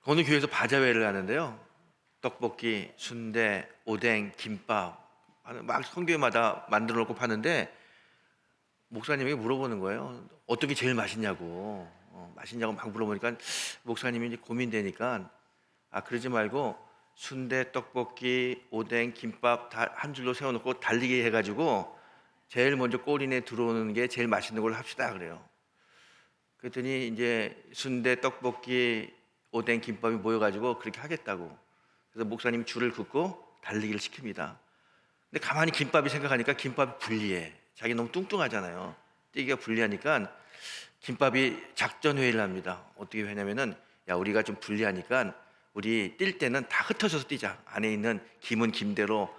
어느 교회에서 바자회를 하는데요. 떡볶이, 순대, 오뎅, 김밥 막 성교회마다 만들어 놓고 파는데 목사님이 물어보는 거예요. 어떻게 제일 맛있냐고. 맛있냐고 막 물어보니까 목사님이 이제 고민되니까 그러지 말고 순대, 떡볶이, 오뎅, 김밥 다 한 줄로 세워놓고 달리기 해가지고 제일 먼저 꼬리내 들어오는 게 제일 맛있는 걸로 합시다 그래요. 그랬더니 이제 순대, 떡볶이, 오뎅, 김밥이 모여가지고 그렇게 하겠다고. 그래서 목사님이 줄을 긋고 달리기를 시킵니다. 근데 가만히 김밥이 생각하니까 김밥이 불리해. 자기 너무 뚱뚱하잖아요. 뛰기가 불리하니까 김밥이 작전 회의를 합니다. 어떻게 회냐면은 야, 우리가 좀 불리하니까 우리 뛸 때는 다 흩어져서 뛰자. 안에 있는 김은 김대로,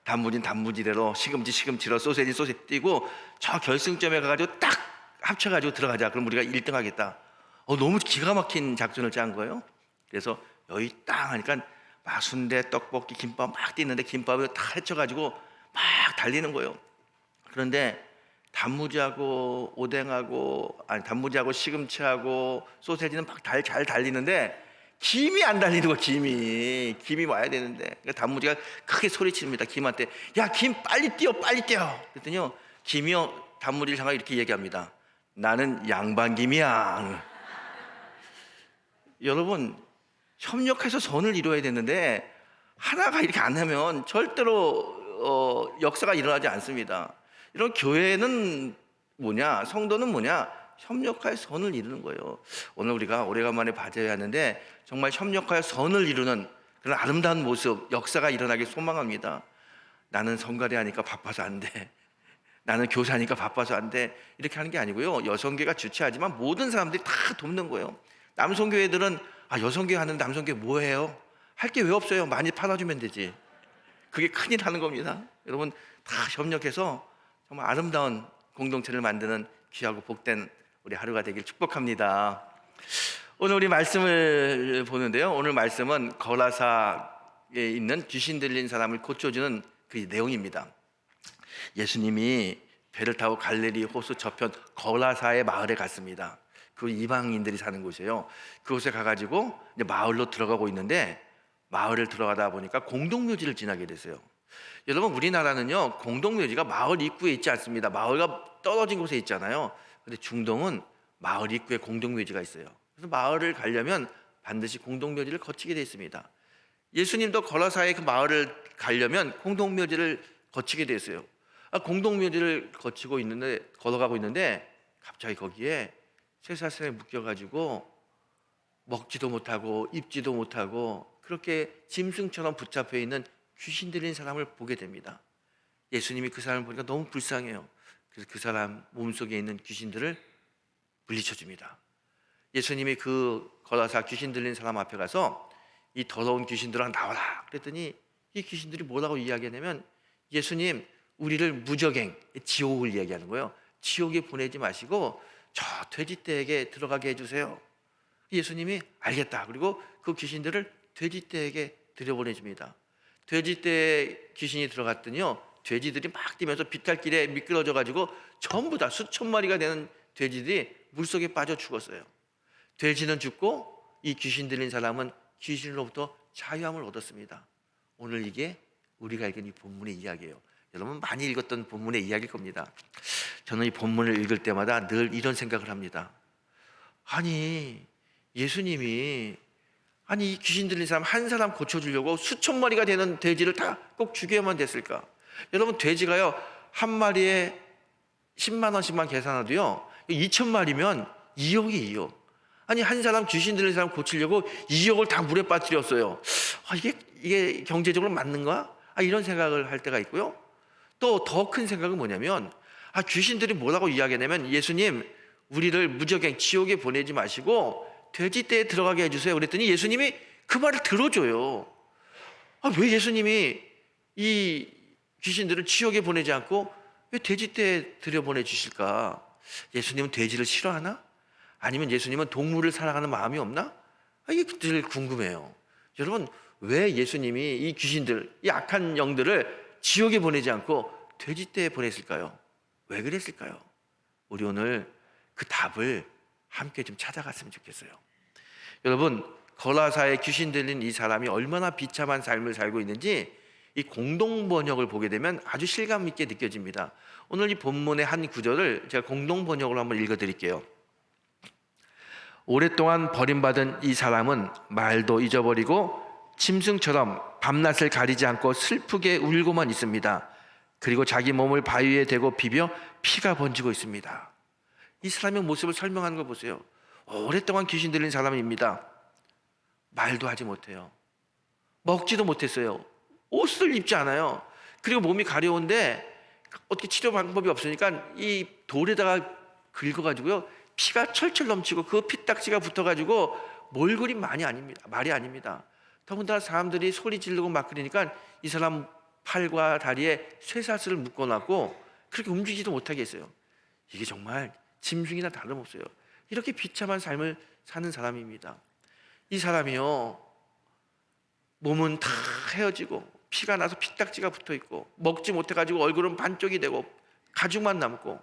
단무지는 단무지대로, 시금치 시금치로, 소세지 소세지 뛰고 저 결승점에 가가지고 딱 합쳐가지고 들어가자. 그럼 우리가 1등 하겠다. 너무 기가 막힌 작전을 짠 거예요. 그래서 여기 딱 하니까 막 순대, 떡볶이, 김밥 막 뛰는데 김밥을 다 헤쳐가지고 막 달리는 거예요. 그런데 단무지하고 오뎅하고 단무지하고 시금치하고 소세지는 막 잘 달리는데 김이 안 달리는 거야. 김이 와야 되는데 그러니까 단무지가 크게 소리칩니다. 김한테 야, 김 빨리 뛰어 빨리 뛰어. 그랬더니요 김이요 단무지를 향하여 이렇게 얘기합니다. 나는 양반김이야. 여러분, 협력해서 선을 이루어야 되는데 하나가 이렇게 안 하면 절대로 역사가 일어나지 않습니다. 이런 교회는 뭐냐, 성도는 뭐냐, 협력하여 선을 이루는 거예요. 오늘 우리가 오래간만에 바자회 하는데 정말 협력하여 선을 이루는 그런 아름다운 모습, 역사가 일어나길 소망합니다. 나는 성가대 하니까 바빠서 안 돼. 나는 교사니까 바빠서 안 돼. 이렇게 하는 게 아니고요. 여성교회가 주최하지만 모든 사람들이 다 돕는 거예요. 남성교회들은 여성교회 하는데 남성교회 뭐 해요? 할 게 왜 없어요? 많이 팔아주면 되지. 그게 큰일 하는 겁니다. 여러분 다 협력해서 정말 아름다운 공동체를 만드는 귀하고 복된 우리 하루가 되길 축복합니다. 오늘 우리 말씀을 보는데요. 오늘 말씀은 거라사에 있는 귀신 들린 사람을 고쳐주는 그 내용입니다. 예수님이 배를 타고 갈릴리 호수 저편 거라사의 마을에 갔습니다. 그 이방인들이 사는 곳이에요. 그곳에 가가지고 이제 마을로 들어가고 있는데 마을을 들어가다 보니까 공동묘지를 지나게 됐어요. 여러분, 우리나라는요 공동묘지가 마을 입구에 있지 않습니다. 마을과 떨어진 곳에 있잖아요. 근데 중동은 마을 입구에 공동묘지가 있어요. 그래서 마을을 가려면 반드시 공동묘지를 거치게 돼 있습니다. 예수님도 거라사의 그 마을을 가려면 공동묘지를 거치게 됐어요. 공동묘지를 걸어가고 있는데 갑자기 거기에 쇠사슬에 묶여가지고 먹지도 못하고 입지도 못하고 그렇게 짐승처럼 붙잡혀 있는 귀신 들린 사람을 보게 됩니다. 예수님이 그 사람을 보니까 너무 불쌍해요. 그래서 그 사람 몸속에 있는 귀신들을 물리쳐 줍니다. 예수님이 그 거라사 귀신 들린 사람 앞에 가서 이 더러운 귀신들아 나와라 그랬더니 이 귀신들이 뭐라고 이야기하냐면 예수님, 우리를 무적행, 지옥을 이야기하는 거예요. 지옥에 보내지 마시고 저 돼지떼에게 들어가게 해주세요. 예수님이 알겠다. 그리고 그 귀신들을 돼지떼에게 들여보내줍니다. 돼지떼에 귀신이 들어갔더니요 돼지들이 막 뛰면서 비탈길에 미끄러져 가지고 전부 다 수천 마리가 되는 돼지들이 물속에 빠져 죽었어요. 돼지는 죽고 이 귀신 들린 사람은 귀신으로부터 자유함을 얻었습니다. 오늘 이게 우리가 읽은 이 본문의 이야기예요. 여러분 많이 읽었던 본문의 이야기일 겁니다. 저는 이 본문을 읽을 때마다 늘 이런 생각을 합니다. 아니 예수님이 이 귀신 들린 사람 한 사람 고쳐주려고 수천 마리가 되는 돼지를 다 꼭 죽여야만 됐을까? 여러분 돼지가요 한 마리에 10만 원씩만 계산해도요 2,000마리면 2억이 2억. 한 사람 귀신 들린 사람 고치려고 2억을 다 물에 빠뜨렸어요. 이게 경제적으로 맞는가? 이런 생각을 할 때가 있고요. 또 더 큰 생각은 뭐냐면 귀신들이 뭐라고 이야기하냐면 예수님, 우리를 무적행 지옥에 보내지 마시고 돼지떼에 들어가게 해주세요. 그랬더니 예수님이 그 말을 들어줘요. 왜 예수님이 이 귀신들을 지옥에 보내지 않고 왜 돼지떼에 들여보내 주실까? 예수님은 돼지를 싫어하나? 아니면 예수님은 동물을 사랑하는 마음이 없나? 이게 늘 궁금해요. 여러분, 왜 예수님이 이 귀신들, 이 악한 영들을 지옥에 보내지 않고 돼지떼에 보냈을까요? 왜 그랬을까요? 우리 오늘 그 답을 함께 좀 찾아갔으면 좋겠어요. 여러분, 거라사에 귀신 들린 이 사람이 얼마나 비참한 삶을 살고 있는지 이 공동 번역을 보게 되면 아주 실감 있게 느껴집니다. 오늘 이 본문의 한 구절을 제가 공동 번역으로 한번 읽어 드릴게요. 오랫동안 버림받은 이 사람은 말도 잊어버리고 짐승처럼 밤낮을 가리지 않고 슬프게 울고만 있습니다. 그리고 자기 몸을 바위에 대고 비벼 피가 번지고 있습니다. 이 사람의 모습을 설명하는 걸 보세요. 오랫동안 귀신 들린 사람입니다. 말도 하지 못해요. 먹지도 못했어요. 옷을 입지 않아요. 그리고 몸이 가려운데 어떻게 치료 방법이 없으니까 이 돌에다가 긁어가지고요, 피가 철철 넘치고 그 피딱지가 붙어가지고 몰골이 말이 아닙니다. 더군다나 사람들이 소리 지르고 막 그러니까 이 사람 팔과 다리에 쇠사슬을 묶어놨고 그렇게 움직이지도 못하게 했어요. 이게 정말 짐승이나 다름없어요. 이렇게 비참한 삶을 사는 사람입니다. 이 사람이요, 몸은 다 헤어지고 피가 나서 피딱지가 붙어있고 먹지 못해가지고 얼굴은 반쪽이 되고 가죽만 남고,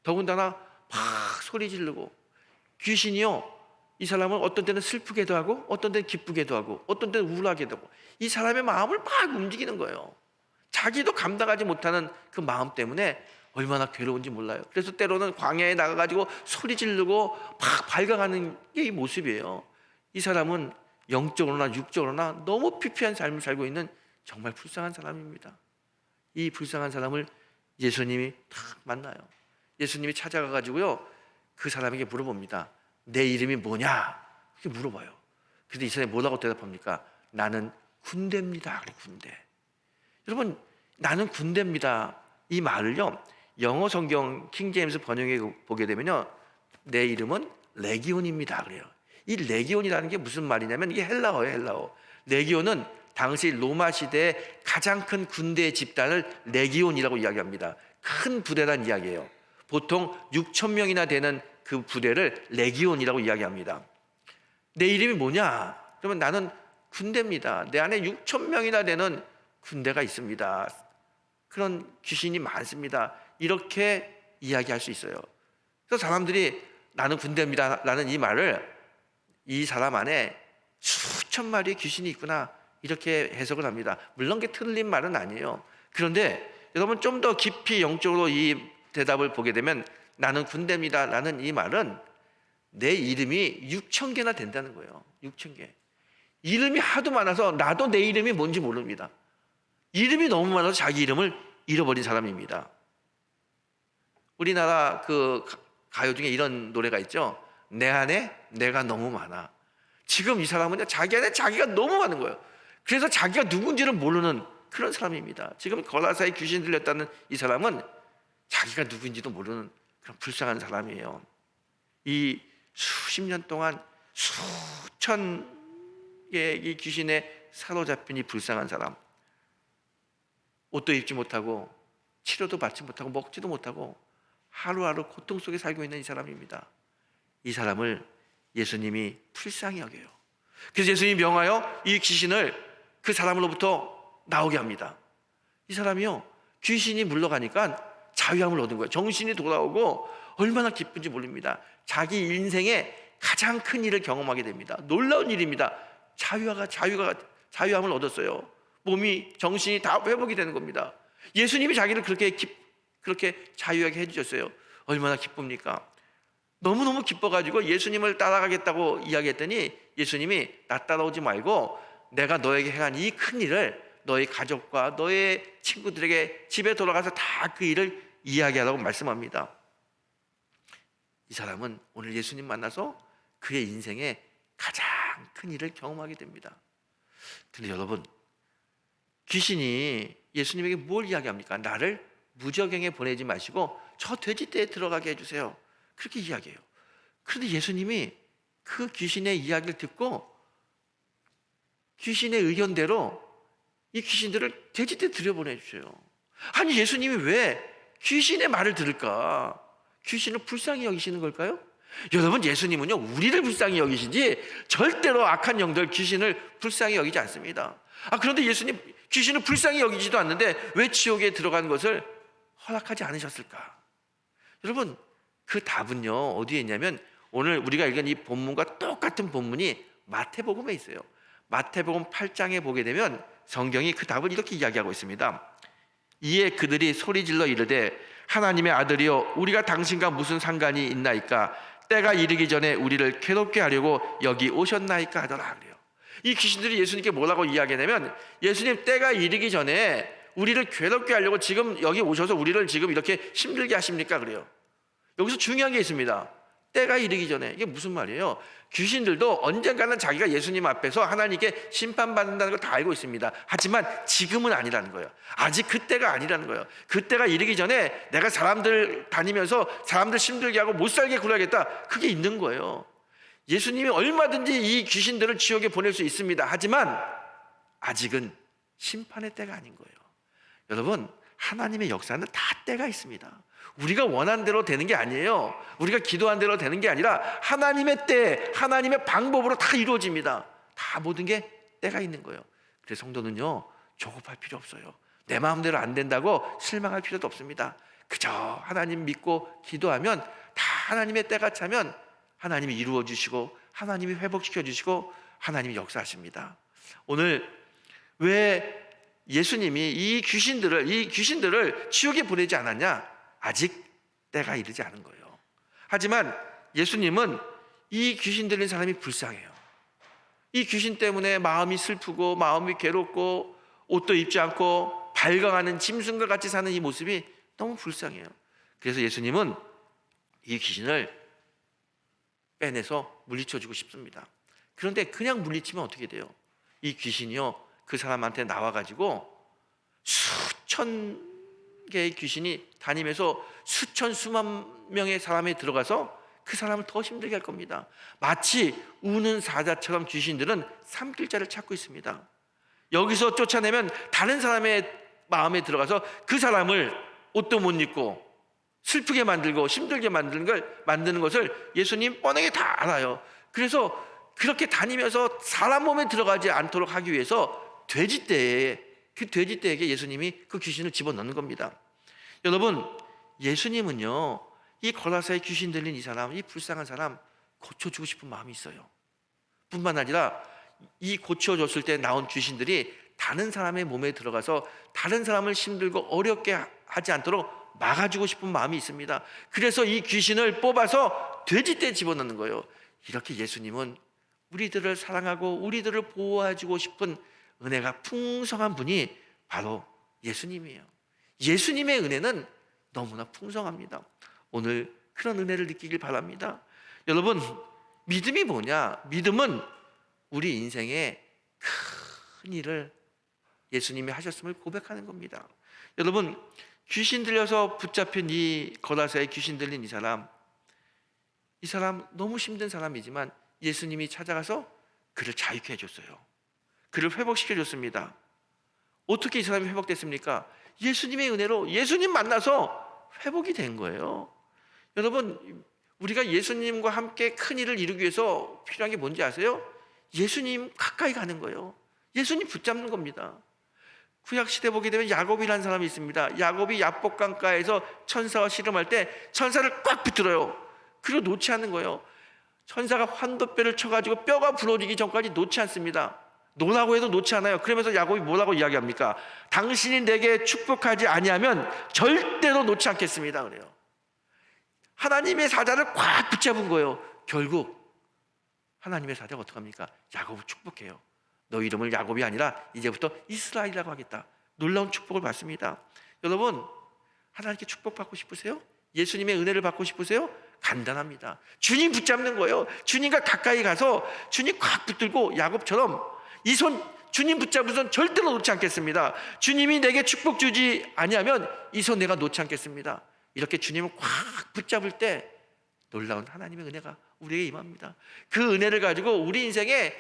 더군다나 막 소리 지르고, 귀신이요 이 사람을 어떤 때는 슬프게도 하고 어떤 때는 기쁘게도 하고 어떤 때는 우울하게도 하고 이 사람의 마음을 막 움직이는 거예요. 자기도 감당하지 못하는 그 마음 때문에 얼마나 괴로운지 몰라요. 그래서 때로는 광야에 나가가지고 소리 지르고 막 발광하는 게 이 모습이에요. 이 사람은 영적으로나 육적으로나 너무 피폐한 삶을 살고 있는 정말 불쌍한 사람입니다. 이 불쌍한 사람을 예수님이 딱 만나요. 예수님이 찾아가가지고요, 그 사람에게 물어봅니다. 내 이름이 뭐냐? 그렇게 물어봐요. 근데 이 사람이 뭐라고 대답합니까? 나는 군대입니다. 그래, 군대. 여러분, 나는 군대입니다. 이 말을요, 영어 성경 킹제임스 번역에 보게 되면요, 내 이름은 레기온입니다. 그래요. 이 레기온이라는 게 무슨 말이냐면 이게 헬라어예요, 헬라어. 레기온은 당시 로마 시대의 가장 큰 군대 집단을 레기온이라고 이야기합니다. 큰 부대란 이야기예요. 보통 6,000명이나 되는 그 부대를 레기온이라고 이야기합니다. 내 이름이 뭐냐? 그러면 나는 군대입니다. 내 안에 6,000명이나 되는 군대가 있습니다. 그런 귀신이 많습니다. 이렇게 이야기할 수 있어요. 그래서 사람들이 나는 군대입니다 라는 이 말을 이 사람 안에 수천 마리의 귀신이 있구나 이렇게 해석을 합니다. 물론 그게 틀린 말은 아니에요. 그런데 여러분 좀 더 깊이 영적으로 이 대답을 보게 되면 나는 군대입니다 라는 이 말은 내 이름이 6,000개나 된다는 거예요. 6,000개. 이름이 하도 많아서 나도 내 이름이 뭔지 모릅니다. 이름이 너무 많아서 자기 이름을 잃어버린 사람입니다. 우리나라 그 가요 중에 이런 노래가 있죠. 내 안에 내가 너무 많아. 지금 이 사람은 자기 안에 자기가 너무 많은 거예요. 그래서 자기가 누군지를 모르는 그런 사람입니다. 지금 거라사에 귀신 들렸다는 이 사람은 자기가 누구인지도 모르는 그런 불쌍한 사람이에요. 이 수십 년 동안 수천 개의 귀신에 사로잡힌 이 불쌍한 사람, 옷도 입지 못하고 치료도 받지 못하고 먹지도 못하고 하루하루 고통 속에 살고 있는 이 사람입니다. 이 사람을 예수님이 불쌍히 여겨요. 그래서 예수님이 명하여 이 귀신을 그 사람으로부터 나오게 합니다. 이 사람이요, 귀신이 물러가니까 자유함을 얻은 거예요. 정신이 돌아오고 얼마나 기쁜지 모릅니다. 자기 인생에 가장 큰 일을 경험하게 됩니다. 놀라운 일입니다. 자유함을 얻었어요. 몸이, 정신이 다 회복이 되는 겁니다. 예수님이 자기를 그렇게 자유하게 해주셨어요. 얼마나 기쁩니까? 너무너무 기뻐가지고 예수님을 따라가겠다고 이야기했더니 예수님이 나 따라오지 말고 내가 너에게 행한 이 큰 일을 너의 가족과 너의 친구들에게 집에 돌아가서 다 그 일을 이야기하라고 말씀합니다. 이 사람은 오늘 예수님 만나서 그의 인생에 가장 큰 일을 경험하게 됩니다. 근데 여러분, 귀신이 예수님에게 뭘 이야기합니까? 나를 무저갱에 보내지 마시고 저 돼지떼에 들어가게 해주세요. 그렇게 이야기해요. 그런데 예수님이 그 귀신의 이야기를 듣고 귀신의 의견대로 이 귀신들을 돼지떼에 들여보내주세요. 아니, 예수님이 왜 귀신의 말을 들을까? 귀신을 불쌍히 여기시는 걸까요? 여러분, 예수님은요, 우리를 불쌍히 여기시지 절대로 악한 영들, 귀신을 불쌍히 여기지 않습니다. 그런데 예수님 귀신을 불쌍히 여기지도 않는데 왜 지옥에 들어간 것을 허락하지 않으셨을까? 여러분, 그 답은요 어디에 있냐면 오늘 우리가 읽은 이 본문과 똑같은 본문이 마태복음에 있어요. 마태복음 8장에 보게 되면 성경이 그 답을 이렇게 이야기하고 있습니다. 이에 그들이 소리질러 이르되 하나님의 아들이여 우리가 당신과 무슨 상관이 있나이까? 때가 이르기 전에 우리를 괴롭게 하려고 여기 오셨나이까 하더라 그래요. 이 귀신들이 예수님께 뭐라고 이야기하냐면, 예수님 때가 이르기 전에 우리를 괴롭게 하려고 지금 여기 오셔서 우리를 지금 이렇게 힘들게 하십니까? 그래요. 여기서 중요한 게 있습니다. 때가 이르기 전에, 이게 무슨 말이에요? 귀신들도 언젠가는 자기가 예수님 앞에서 하나님께 심판받는다는 걸 다 알고 있습니다. 하지만 지금은 아니라는 거예요. 아직 그때가 아니라는 거예요. 그때가 이르기 전에 내가 사람들 다니면서 사람들 힘들게 하고 못 살게 굴어야겠다, 그게 있는 거예요. 예수님이 얼마든지 이 귀신들을 지옥에 보낼 수 있습니다. 하지만 아직은 심판의 때가 아닌 거예요. 여러분, 하나님의 역사는 다 때가 있습니다. 우리가 원하는 대로 되는 게 아니에요. 우리가 기도한 대로 되는 게 아니라 하나님의 때, 하나님의 방법으로 다 이루어집니다. 다 모든 게 때가 있는 거예요. 그래서 성도는요, 조급할 필요 없어요. 내 마음대로 안 된다고 실망할 필요도 없습니다. 그저 하나님 믿고 기도하면 다 하나님의 때가 차면 하나님이 이루어 주시고 하나님이 회복시켜 주시고 하나님이 역사하십니다. 오늘 왜 예수님이 이 귀신들을 지옥에 보내지 않았냐? 아직 때가 이르지 않은 거예요. 하지만 예수님은 이 귀신 들린 사람이 불쌍해요. 이 귀신 때문에 마음이 슬프고 마음이 괴롭고 옷도 입지 않고 발광하는 짐승과 같이 사는 이 모습이 너무 불쌍해요. 그래서 예수님은 이 귀신을 빼내서 물리쳐주고 싶습니다. 그런데 그냥 물리치면 어떻게 돼요? 이 귀신이요, 그 사람한테 나와가지고 수천 개의 귀신이 다니면서 수만 명의 사람이 들어가서 그 사람을 더 힘들게 할 겁니다. 마치 우는 사자처럼 귀신들은 삼킬 자를 찾고 있습니다. 여기서 쫓아내면 다른 사람의 마음에 들어가서 그 사람을 옷도 못 입고 슬프게 만들고 힘들게 만드는 것을 예수님 뻔하게 다 알아요. 그래서 그렇게 다니면서 사람 몸에 들어가지 않도록 하기 위해서 돼지떼에게 예수님이 그 귀신을 집어넣는 겁니다. 여러분, 예수님은요, 이 거라사의 귀신 들린 이 사람, 이 불쌍한 사람 고쳐주고 싶은 마음이 있어요. 뿐만 아니라 이 고쳐줬을 때 나온 귀신들이 다른 사람의 몸에 들어가서 다른 사람을 힘들고 어렵게 하지 않도록 막아주고 싶은 마음이 있습니다. 그래서 이 귀신을 뽑아서 돼지떼에 집어넣는 거예요. 이렇게 예수님은 우리들을 사랑하고 우리들을 보호해주고 싶은 은혜가 풍성한 분이 바로 예수님이에요. 예수님의 은혜는 너무나 풍성합니다. 오늘 그런 은혜를 느끼길 바랍니다. 여러분, 믿음이 뭐냐? 믿음은 우리 인생에 큰 일을 예수님이 하셨음을 고백하는 겁니다. 여러분, 귀신 들려서 붙잡힌 이 거라사의 귀신 들린 이 사람 너무 힘든 사람이지만 예수님이 찾아가서 그를 자유케 해줬어요. 그를 회복시켜줬습니다. 어떻게 이 사람이 회복됐습니까? 예수님의 은혜로 예수님 만나서 회복이 된 거예요. 여러분, 우리가 예수님과 함께 큰 일을 이루기 위해서 필요한 게 뭔지 아세요? 예수님 가까이 가는 거예요. 예수님 붙잡는 겁니다. 구약시대 보게 되면 야곱이라는 사람이 있습니다. 야곱이 야복강가에서 천사와 씨름할 때 천사를 꽉 붙들어요. 그리고 놓지 않는 거예요. 천사가 환도뼈를 쳐가지고 뼈가 부러지기 전까지 놓지 않습니다. 놓으라고 해도 놓지 않아요. 그러면서 야곱이 뭐라고 이야기합니까? 당신이 내게 축복하지 아니하면 절대로 놓지 않겠습니다. 그래요. 하나님의 사자를 꽉 붙잡은 거예요. 결국 하나님의 사자가 어떡합니까? 야곱을 축복해요. 너 이름을 야곱이 아니라 이제부터 이스라엘이라고 하겠다. 놀라운 축복을 받습니다. 여러분, 하나님께 축복받고 싶으세요? 예수님의 은혜를 받고 싶으세요? 간단합니다. 주님 붙잡는 거예요. 주님과 가까이 가서 주님 꽉 붙들고 야곱처럼 이 손, 주님 붙잡은 손 절대로 놓지 않겠습니다. 주님이 내게 축복 주지 아니하면 이 손 내가 놓지 않겠습니다. 이렇게 주님을 꽉 붙잡을 때 놀라운 하나님의 은혜가 우리에게 임합니다. 그 은혜를 가지고 우리 인생에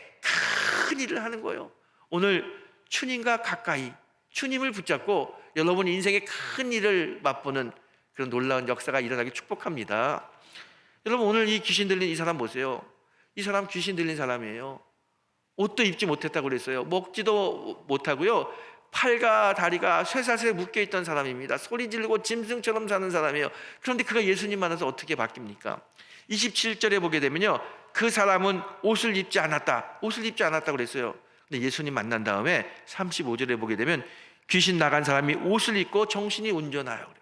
큰 일을 하는 거예요. 오늘 주님과 가까이 주님을 붙잡고 여러분 인생의 큰 일을 맛보는 그런 놀라운 역사가 일어나기 축복합니다. 여러분, 오늘 이 귀신 들린 이 사람 보세요. 이 사람 귀신 들린 사람이에요. 옷도 입지 못했다고 그랬어요. 먹지도 못하고요. 팔과 다리가 쇠사슬에 묶여있던 사람입니다. 소리 지르고 짐승처럼 사는 사람이에요. 그런데 그가 예수님 만나서 어떻게 바뀝니까? 27절에 보게 되면요, 그 사람은 옷을 입지 않았다. 옷을 입지 않았다고 그랬어요. 근데 예수님 만난 다음에 35절에 보게 되면 귀신 나간 사람이 옷을 입고 정신이 온전하여 그래요.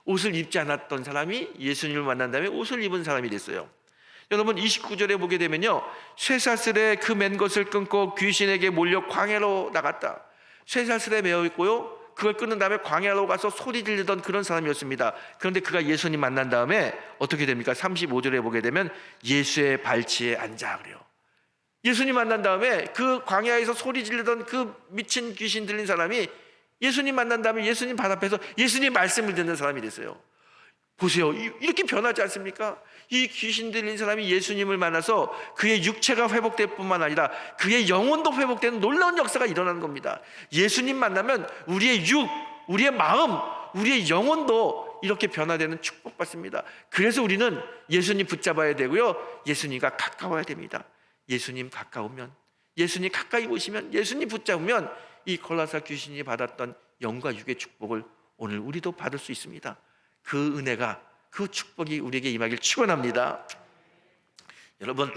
옷을 입지 않았던 사람이 예수님을 만난 다음에 옷을 입은 사람이 됐어요. 여러분 29절에 보게 되면요, 쇠사슬에 그 맨 것을 끊고 귀신에게 몰려 광야로 나갔다. 쇠사슬에 매어 있고요, 그걸 끊은 다음에 광야로 가서 소리 지르던 그런 사람이었습니다. 그런데 그가 예수님 만난 다음에 어떻게 됩니까? 35절에 보게 되면 예수의 발치에 앉아 그래요. 예수님 만난 다음에 그 광야에서 소리 지르던 그 미친 귀신 들린 사람이 예수님 만난 다음에 예수님 발 앞에서 예수님 말씀을 듣는 사람이 됐어요. 보세요, 이렇게 변하지 않습니까? 이 귀신 들린 사람이 예수님을 만나서 그의 육체가 회복될 뿐만 아니라 그의 영혼도 회복되는 놀라운 역사가 일어나는 겁니다. 예수님 만나면 우리의 우리의 마음, 우리의 영혼도 이렇게 변화되는 축복받습니다. 그래서 우리는 예수님 붙잡아야 되고요, 예수님과 가까워야 됩니다. 예수님 가까우면, 예수님 가까이 오시면, 예수님 붙잡으면 이 골라사 귀신이 받았던 영과 육의 축복을 오늘 우리도 받을 수 있습니다. 그 은혜가, 그 축복이 우리에게 임하길 축원합니다. 여러분,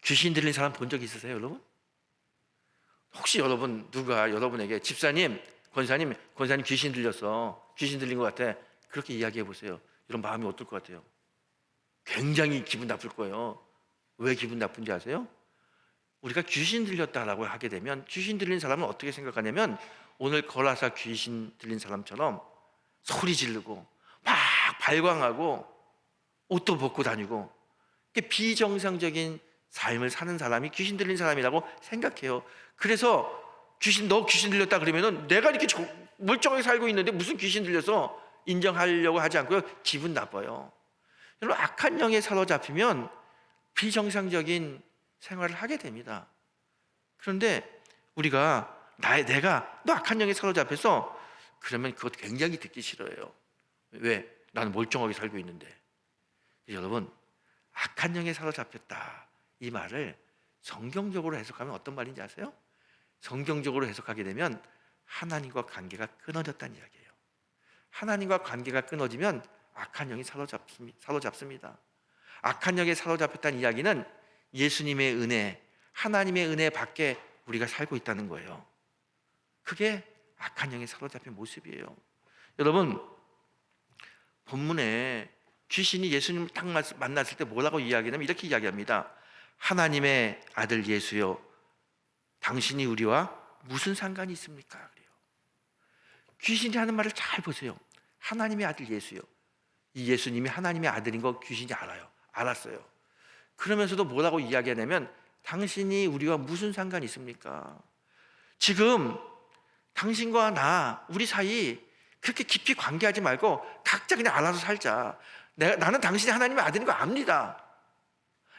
귀신 들린 사람 본 적 있으세요, 여러분? 혹시 여러분 누가 여러분에게 집사님, 권사님 귀신 들렸어, 귀신 들린 것 같아, 그렇게 이야기해 보세요. 여러분 마음이 어떨 것 같아요? 굉장히 기분 나쁠 거예요. 왜 기분 나쁜지 아세요? 우리가 귀신 들렸다라고 하게 되면 귀신 들린 사람은 어떻게 생각하냐면 오늘 거라사 귀신 들린 사람처럼 소리 지르고 막 발광하고 옷도 벗고 다니고 비정상적인 삶을 사는 사람이 귀신 들린 사람이라고 생각해요. 그래서 너 귀신 들렸다 그러면은 내가 이렇게 멀쩡하게 살고 있는데 무슨 귀신 들려서 인정하려고 하지 않고요, 기분 나빠요. 여러분, 악한 영에 사로잡히면 비정상적인 생활을 하게 됩니다. 그런데 우리가 내가 너 악한 영에 사로잡혀서 그러면 그것 굉장히 듣기 싫어요. 왜? 나는 멀쩡하게 살고 있는데. 여러분, 악한 영에 사로잡혔다, 이 말을 성경적으로 해석하면 어떤 말인지 아세요? 성경적으로 해석하게 되면 하나님과 관계가 끊어졌다는 이야기예요. 하나님과 관계가 끊어지면 악한 영이 사로잡습니다. 악한 영에 사로잡혔다는 이야기는 예수님의 은혜, 하나님의 은혜 밖에 우리가 살고 있다는 거예요. 그게 악한 영에 사로잡힌 모습이에요. 여러분, 본문에 귀신이 예수님을 딱 만났을 때 뭐라고 이야기하냐면 이렇게 이야기합니다. 하나님의 아들 예수여, 당신이 우리와 무슨 상관이 있습니까? 그래요. 귀신이 하는 말을 잘 보세요. 하나님의 아들 예수여. 이 예수님이 하나님의 아들인 거 귀신이 알았어요. 그러면서도 뭐라고 이야기하냐면 당신이 우리와 무슨 상관이 있습니까? 지금 당신과 우리 사이 그렇게 깊이 관계하지 말고 각자 그냥 알아서 살자. 나는 당신이 하나님의 아들인 거 압니다.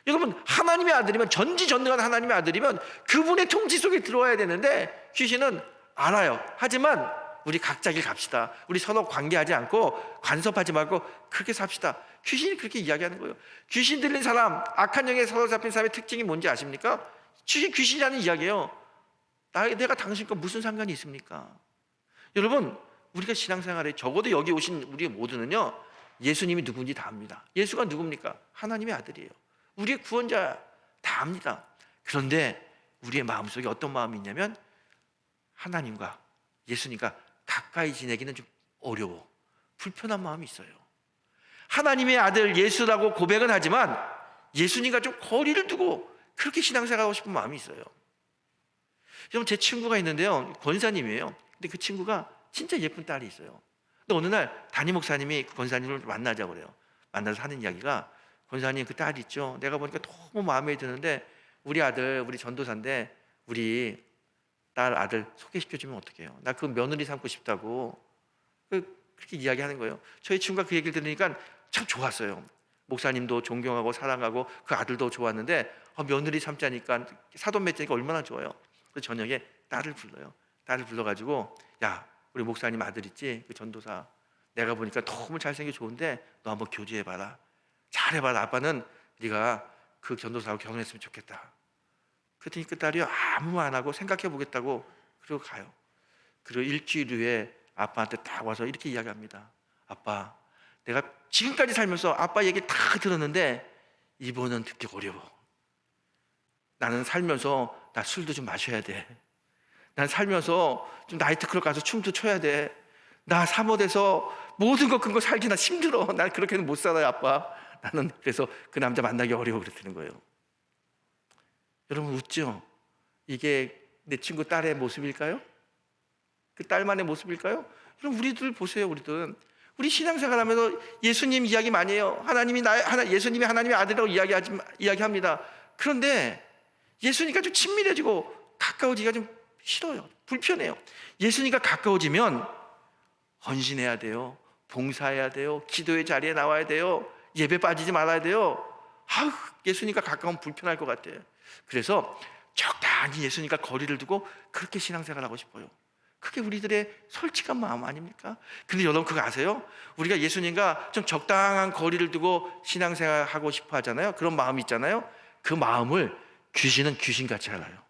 여러분, 하나님의 아들이면, 전지전능한 하나님의 아들이면 그분의 통치 속에 들어와야 되는데 귀신은 알아요. 하지만 우리 각자 길 갑시다. 우리 서로 관계하지 않고 간섭하지 말고 그렇게 삽시다. 귀신이 그렇게 이야기하는 거예요. 귀신 들린 사람, 악한 영에 사로잡힌 사람의 특징이 뭔지 아십니까? 귀신이라는 이야기예요. 내가 당신과 무슨 상관이 있습니까? 여러분, 우리가 신앙생활에 적어도 여기 오신 우리 모두는요, 예수님이 누군지 다 압니다. 예수가 누굽니까? 하나님의 아들이에요. 우리의 구원자 다 압니다. 그런데 우리의 마음속에 어떤 마음이 있냐면 하나님과 예수님과 가까이 지내기는 좀 어려워, 불편한 마음이 있어요. 하나님의 아들 예수라고 고백은 하지만 예수님과 좀 거리를 두고 그렇게 신앙생활하고 싶은 마음이 있어요. 여러분, 제 친구가 있는데요, 권사님이에요. 근데 그 친구가 진짜 예쁜 딸이 있어요. 근데 어느 날 담임 목사님이 그 권사님을 만나자고 그래요. 만나서 하는 이야기가, 권사님 그 딸 있죠, 내가 보니까 너무 마음에 드는데 우리 아들, 우리 전도사인데 우리 딸 아들 소개시켜주면 어떡해요? 나 그 며느리 삼고 싶다고 그렇게 이야기하는 거예요. 저희 친구가 그 얘기를 들으니까 참 좋았어요. 목사님도 존경하고 사랑하고 그 아들도 좋았는데 며느리 삼자니까, 사돈 맺자니까 얼마나 좋아요. 그래서 저녁에 딸을 불러요. 딸을 불러가지고, 야, 우리 목사님 아들 있지, 그 전도사, 내가 보니까 너무 잘생겨 좋은데 너 한번 교제해봐라. 잘해봐라. 아빠는 네가 그 전도사하고 결혼했으면 좋겠다. 그랬더니 그 딸이 아무 말 안 하고 생각해보겠다고 그리고 가요. 그리고 일주일 후에 아빠한테 딱 와서 이렇게 이야기합니다. 아빠, 내가 지금까지 살면서 아빠 얘기 다 들었는데 이번은 듣기 어려워. 나는 살면서 나 술도 좀 마셔야 돼. 난 살면서 좀 나이트클럽 가서 춤도 춰야 돼. 나 사모돼서 모든 거 큰 거 살기 나 힘들어. 난 그렇게는 못 살아요, 아빠. 나는 그래서 그 남자 만나기 어려워 그랬다는 거예요. 여러분 웃죠? 이게 내 친구 딸의 모습일까요? 그 딸만의 모습일까요? 여러분 우리들 보세요. 우리 신앙생활하면서 예수님 이야기 많이 해요. 예수님이 하나님의 아들이라고 이야기합니다. 그런데 예수님과 좀 친밀해지고 가까워지기가 좀 싫어요. 불편해요. 예수님과 가까워지면 헌신해야 돼요. 봉사해야 돼요. 기도의 자리에 나와야 돼요. 예배 빠지지 말아야 돼요. 예수님과 가까우면 불편할 것 같아요. 그래서 적당히 예수님과 거리를 두고 그렇게 신앙생활하고 싶어요. 그게 우리들의 솔직한 마음 아닙니까? 근데 여러분 그거 아세요? 우리가 예수님과 좀 적당한 거리를 두고 신앙생활하고 싶어 하잖아요. 그런 마음이 있잖아요. 그 마음을 귀신은 귀신같이 알아요.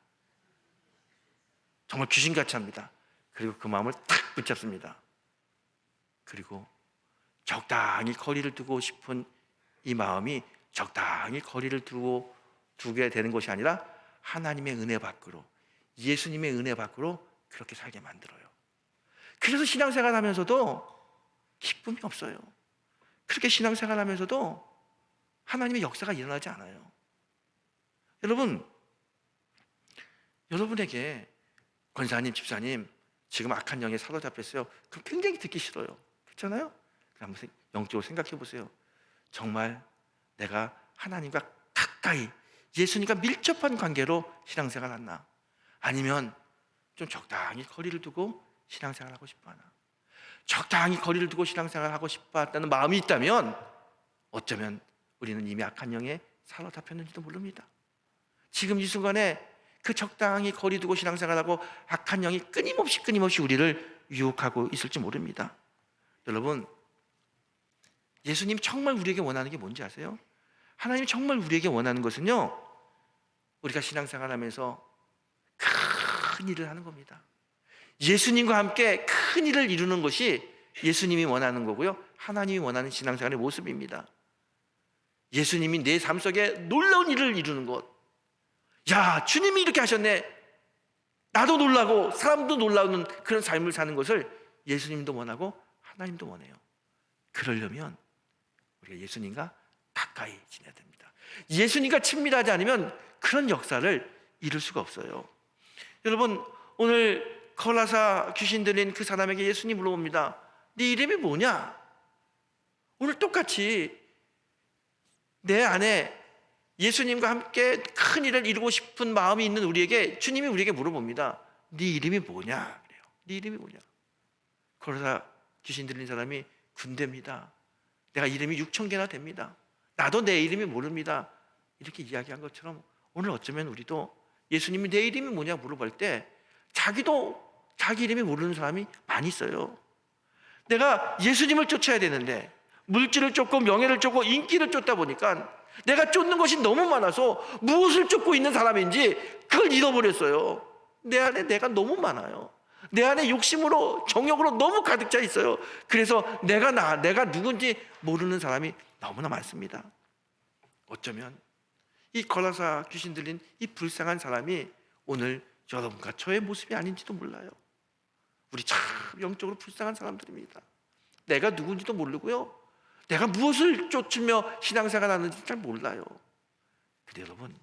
정말 귀신같이 합니다. 그리고 그 마음을 탁 붙잡습니다. 그리고 적당히 거리를 두고 싶은 이 마음이 적당히 거리를 두게 되는 것이 아니라 하나님의 은혜 밖으로, 예수님의 은혜 밖으로 그렇게 살게 만들어요. 그래서 신앙생활 하면서도 기쁨이 없어요. 그렇게 신앙생활 하면서도 하나님의 역사가 일어나지 않아요. 여러분에게 권사님, 집사님 지금 악한 영에 사로잡혔어요. 그럼 굉장히 듣기 싫어요. 그렇잖아요? 한번 영적으로 생각해 보세요. 정말 내가 하나님과 가까이 예수님과 밀접한 관계로 신앙생활 하나? 아니면 좀 적당히 거리를 두고 신앙생활 하고 싶어 하나? 적당히 거리를 두고 신앙생활 하고 싶어 한다는 마음이 있다면 어쩌면 우리는 이미 악한 영에 사로잡혔는지도 모릅니다. 지금 이 순간에 그 적당히 거리 두고 신앙생활하고 악한 영이 끊임없이 우리를 유혹하고 있을지 모릅니다. 여러분, 예수님 정말 우리에게 원하는 게 뭔지 아세요? 하나님 정말 우리에게 원하는 것은요, 우리가 신앙생활하면서 큰 일을 하는 겁니다. 예수님과 함께 큰 일을 이루는 것이 예수님이 원하는 거고요, 하나님이 원하는 신앙생활의 모습입니다. 예수님이 내 삶 속에 놀라운 일을 이루는 것. 야, 주님이 이렇게 하셨네. 나도 놀라고 사람도 놀라는 그런 삶을 사는 것을 예수님도 원하고 하나님도 원해요. 그러려면 우리가 예수님과 가까이 지내야 됩니다. 예수님과 친밀하지 않으면 그런 역사를 이룰 수가 없어요. 여러분, 오늘 거라사 귀신 들린 그 사람에게 예수님 물어봅니다. 네 이름이 뭐냐? 오늘 똑같이 내 안에 예수님과 함께 큰 일을 이루고 싶은 마음이 있는 우리에게 주님이 우리에게 물어봅니다. 네 이름이 뭐냐? 그래요. 네 이름이 뭐냐? 거라사 귀신 들린 사람이 군대입니다. 내가 이름이 6,000개나 됩니다. 나도 내 이름이 모릅니다. 이렇게 이야기한 것처럼 오늘 어쩌면 우리도 예수님이 내 이름이 뭐냐 물어볼 때 자기도 자기 이름이 모르는 사람이 많이 있어요. 내가 예수님을 쫓아야 되는데 물질을 쫓고 명예를 쫓고 인기를 쫓다 보니까 내가 쫓는 것이 너무 많아서 무엇을 쫓고 있는 사람인지 그걸 잃어버렸어요. 내 안에 내가 너무 많아요. 내 안에 욕심으로 정욕으로 너무 가득 차 있어요. 그래서 내가 누군지 모르는 사람이 너무나 많습니다. 어쩌면 이 거라사 귀신 들린 이 불쌍한 사람이 오늘 여러분과 저의 모습이 아닌지도 몰라요. 우리 참 영적으로 불쌍한 사람들입니다. 내가 누군지도 모르고요, 내가 무엇을 쫓으며 신앙생활 하는지 잘 몰라요. 근데 여러분,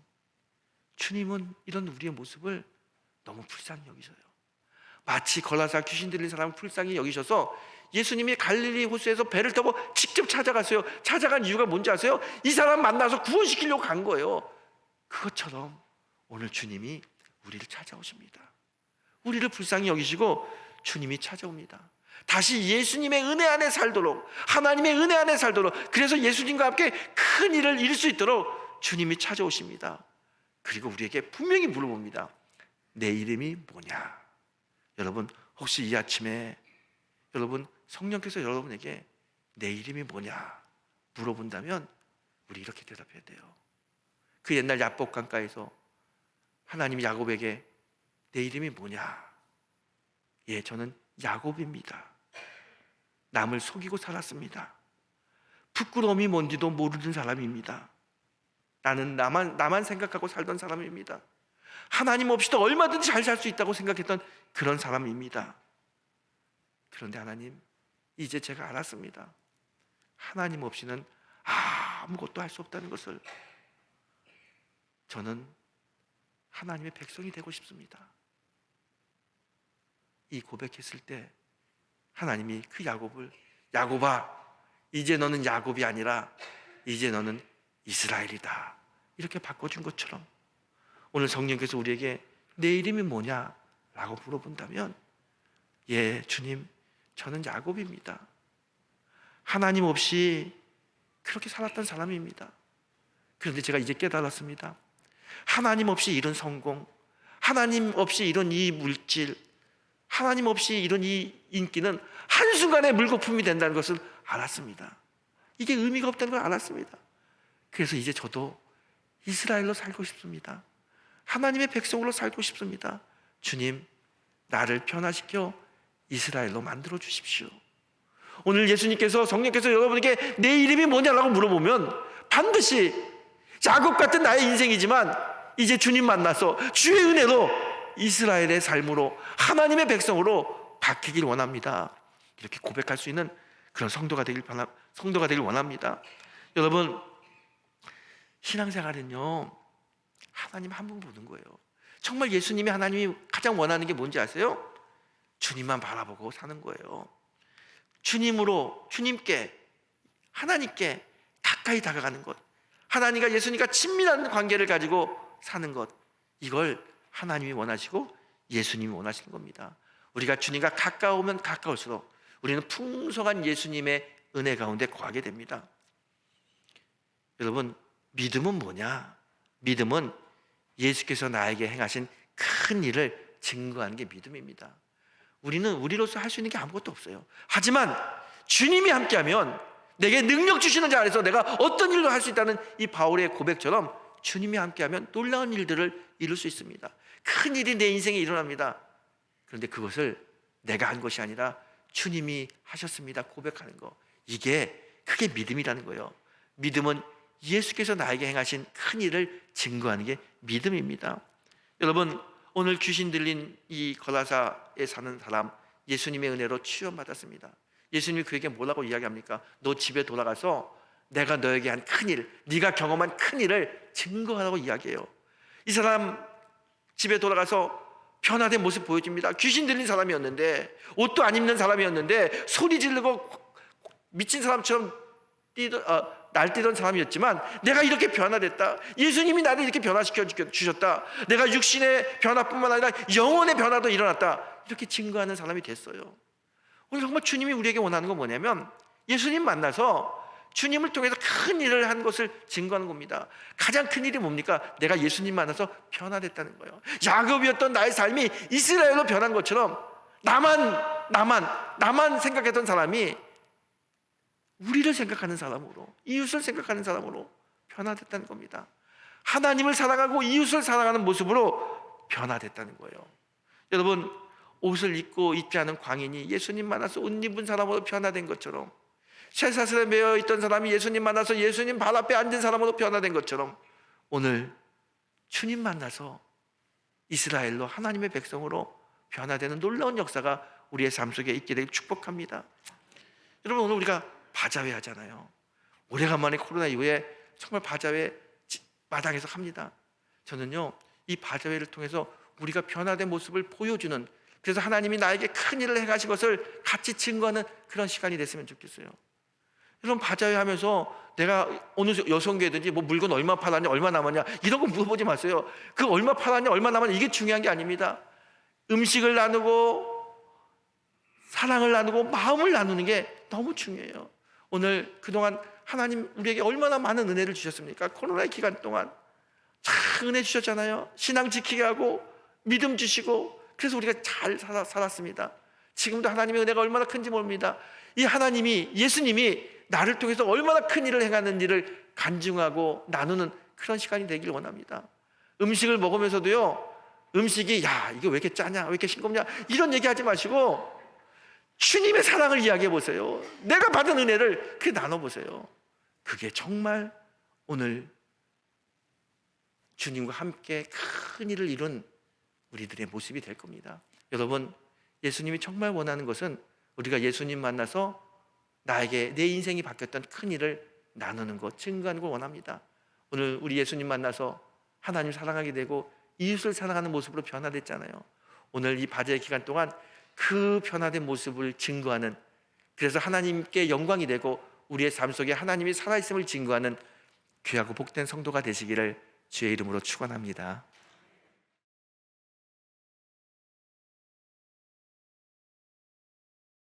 주님은 이런 우리의 모습을 너무 불쌍히 여기셔요. 마치 거라사 귀신 들린 사람을 불쌍히 여기셔서 예수님이 갈릴리 호수에서 배를 타고 직접 찾아갔어요. 찾아간 이유가 뭔지 아세요? 이 사람 만나서 구원시키려고 간 거예요. 그것처럼 오늘 주님이 우리를 찾아오십니다. 우리를 불쌍히 여기시고 주님이 찾아옵니다. 다시 예수님의 은혜 안에 살도록, 하나님의 은혜 안에 살도록, 그래서 예수님과 함께 큰 일을 이룰 수 있도록 주님이 찾아오십니다. 그리고 우리에게 분명히 물어봅니다. 내 이름이 뭐냐? 여러분, 혹시 이 아침에 여러분 성령께서 여러분에게 내 이름이 뭐냐 물어본다면 우리 이렇게 대답해야 돼요. 그 옛날 야복강가에서 하나님이 야곱에게 내 이름이 뭐냐 예, 저는 야곱입니다. 남을 속이고 살았습니다. 부끄러움이 뭔지도 모르는 사람입니다. 나는 나만 생각하고 살던 사람입니다. 하나님 없이도 얼마든지 잘 살 수 있다고 생각했던 그런 사람입니다. 그런데 하나님, 이제 제가 알았습니다. 하나님 없이는 아무것도 할 수 없다는 것을. 저는 하나님의 백성이 되고 싶습니다. 이 고백했을 때 하나님이 그 야곱을, 야곱아, 이제 너는 야곱이 아니라 이제 너는 이스라엘이다, 이렇게 바꿔준 것처럼 오늘 성령께서 우리에게 내 이름이 뭐냐 라고 물어본다면, 예, 주님, 저는 야곱입니다. 하나님 없이 그렇게 살았던 사람입니다. 그런데 제가 이제 깨달았습니다. 하나님 없이 이런 성공, 하나님 없이 이런 이 물질, 하나님 없이 이런 이 인기는 한순간에 물거품이 된다는 것을 알았습니다. 이게 의미가 없다는 걸 알았습니다. 그래서 이제 저도 이스라엘로 살고 싶습니다. 하나님의 백성으로 살고 싶습니다. 주님, 나를 변화시켜 이스라엘로 만들어 주십시오. 오늘 예수님께서, 성령께서 여러분에게 내 이름이 뭐냐라고 물어보면 반드시 야곱 같은 나의 인생이지만 이제 주님 만나서 주의 은혜로 이스라엘의 삶으로, 하나님의 백성으로 바뀌길 원합니다. 이렇게 고백할 수 있는 그런 성도가 되길 원합니다. 여러분, 신앙생활은요, 하나님 한 분 보는 거예요. 정말 예수님이, 하나님이 가장 원하는 게 뭔지 아세요? 주님만 바라보고 사는 거예요. 주님께, 하나님께 가까이 다가가는 것, 하나님과 예수님과 친밀한 관계를 가지고 사는 것, 이걸 하나님이 원하시고 예수님이 원하시는 겁니다. 우리가 주님과 가까우면 가까울수록 우리는 풍성한 예수님의 은혜 가운데 거하게 됩니다. 여러분, 믿음은 뭐냐? 믿음은 예수께서 나에게 행하신 큰 일을 증거하는 게 믿음입니다. 우리는 우리로서 할 수 있는 게 아무것도 없어요. 하지만 주님이 함께하면, 내게 능력 주시는 자 안에서 내가 어떤 일도 할 수 있다는 이 바울의 고백처럼 주님이 함께하면 놀라운 일들을 이룰 수 있습니다. 큰 일이 내 인생에 일어납니다. 그런데 그것을 내가 한 것이 아니라 주님이 하셨습니다 고백하는 거, 그게 믿음이라는 거예요. 믿음은 예수께서 나에게 행하신 큰 일을 증거하는 게 믿음입니다. 여러분, 오늘 귀신 들린 이 거라사에 사는 사람, 예수님의 은혜로 치유받았습니다. 예수님이 그에게 뭐라고 이야기합니까? 너 집에 돌아가서 내가 너에게 한 큰 일, 네가 경험한 큰 일을 증거하라고 이야기해요. 이 사람 집에 돌아가서 변화된 모습 보여줍니다. 귀신 들린 사람이었는데, 옷도 안 입는 사람이었는데, 소리 지르고 미친 사람처럼 날뛰던 사람이었지만 내가 이렇게 변화됐다, 예수님이 나를 이렇게 변화시켜 주셨다, 내가 육신의 변화뿐만 아니라 영혼의 변화도 일어났다, 이렇게 증거하는 사람이 됐어요. 오늘 정말 주님이 우리에게 원하는 건 뭐냐면, 예수님 만나서 주님을 통해서 큰 일을 한 것을 증거하는 겁니다. 가장 큰 일이 뭡니까? 내가 예수님 만나서 변화됐다는 거예요. 야곱이었던 나의 삶이 이스라엘로 변한 것처럼 나만 생각했던 사람이 우리를 생각하는 사람으로, 이웃을 생각하는 사람으로 변화됐다는 겁니다. 하나님을 사랑하고 이웃을 사랑하는 모습으로 변화됐다는 거예요. 여러분, 옷을 입고 입지 않은 광인이 예수님 만나서 옷 입은 사람으로 변화된 것처럼, 쇠사슬에 매여 있던 사람이 예수님 만나서 예수님 발 앞에 앉은 사람으로 변화된 것처럼, 오늘 주님 만나서 이스라엘로, 하나님의 백성으로 변화되는 놀라운 역사가 우리의 삶 속에 있게 되길 축복합니다. 여러분, 오늘 우리가 바자회 하잖아요. 오래간만에 코로나 이후에 정말 바자회 마당에서 합니다. 저는요, 이 바자회를 통해서 우리가 변화된 모습을 보여주는, 그래서 하나님이 나에게 큰 일을 행하신 것을 같이 증거하는 그런 시간이 됐으면 좋겠어요. 여러분, 바자회 하면서 내가 어느 여성교회든지 뭐 물건 얼마 팔았냐, 얼마 남았냐, 이런 거 물어보지 마세요. 그 얼마 팔았냐, 얼마 남았냐, 이게 중요한 게 아닙니다. 음식을 나누고 사랑을 나누고 마음을 나누는 게 너무 중요해요. 오늘 그동안 하나님 우리에게 얼마나 많은 은혜를 주셨습니까? 코로나의 기간 동안 참 은혜 주셨잖아요. 신앙 지키게 하고 믿음 주시고, 그래서 우리가 잘 살았습니다. 지금도 하나님의 은혜가 얼마나 큰지 모릅니다. 이 하나님이, 예수님이 나를 통해서 얼마나 큰 일을 행하는 일을 간증하고 나누는 그런 시간이 되길 원합니다. 음식을 먹으면서도요, 음식이 야 이거 왜 이렇게 짜냐, 왜 이렇게 싱겁냐 이런 얘기하지 마시고 주님의 사랑을 이야기해 보세요. 내가 받은 은혜를 그렇게 나눠보세요. 그게 정말 오늘 주님과 함께 큰 일을 이룬 우리들의 모습이 될 겁니다. 여러분, 예수님이 정말 원하는 것은 우리가 예수님 만나서 나에게 내 인생이 바뀌었던 큰 일을 나누는 것, 증거하는 걸 원합니다. 오늘 우리 예수님 만나서 하나님 사랑하게 되고 이웃을 사랑하는 모습으로 변화됐잖아요. 오늘 이 바제의 기간 동안 그 변화된 모습을 증거하는, 그래서 하나님께 영광이 되고 우리의 삶 속에 하나님이 살아있음을 증거하는 귀하고 복된 성도가 되시기를 주의 이름으로 축원합니다.